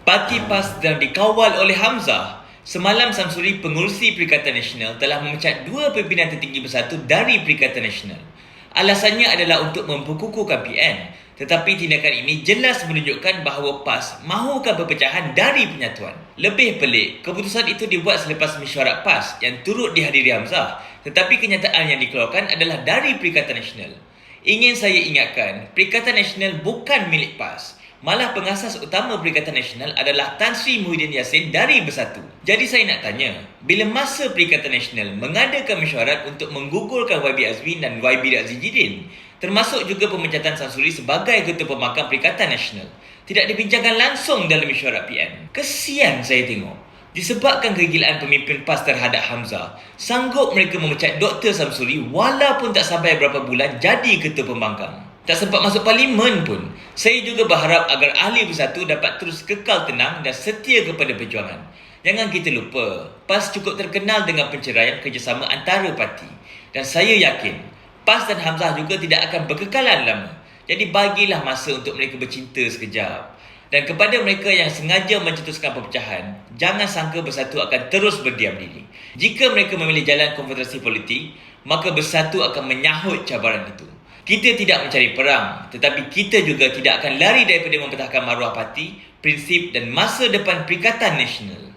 Parti PAS sedang dikawal oleh Hamzah. Semalam Samsuri, pengurusi Perikatan Nasional, telah memecat dua pimpinan tertinggi bersatu dari Perikatan Nasional. Alasannya adalah untuk memperkukuhkan PN. Tetapi tindakan ini jelas menunjukkan bahawa PAS mahukan perpecahan dari penyatuan. Lebih pelik, keputusan itu dibuat selepas mesyuarat PAS yang turut dihadiri Hamzah. Tetapi kenyataan yang dikeluarkan adalah dari Perikatan Nasional. Ingin saya ingatkan, Perikatan Nasional bukan milik PAS. Malah pengasas utama Perikatan Nasional adalah Tan Sri Muhyiddin Yassin dari Bersatu. Jadi saya nak tanya, bila masa Perikatan Nasional mengadakan mesyuarat untuk menggugurkan YB Azmin dan YB Azizidin, termasuk juga pemecatan Samsuri sebagai Ketua Pembangkang Perikatan Nasional, tidak dibincangkan langsung dalam mesyuarat PN? Kesian saya tengok. Disebabkan kegilaan pemimpin PAS terhadap Hamzah, sanggup mereka memecat Dr. Samsuri walaupun tak sampai berapa bulan jadi Ketua Pembangkang. Tak sempat masuk parlimen pun. Saya juga berharap agar ahli Bersatu dapat terus kekal tenang dan setia kepada perjuangan. Jangan kita lupa, PAS cukup terkenal dengan penceraian kerjasama antara parti. Dan saya yakin, PAS dan Hamzah juga tidak akan berkekalan lama. Jadi bagilah masa untuk mereka bercinta sekejap. Dan kepada mereka yang sengaja mencetuskan perpecahan, jangan sangka Bersatu akan terus berdiam diri. Jika mereka memilih jalan konfederasi politik, maka Bersatu akan menyahut cabaran itu. Kita tidak mencari perang, tetapi kita juga tidak akan lari daripada mempertahankan maruah parti, prinsip dan masa depan Perikatan Nasional.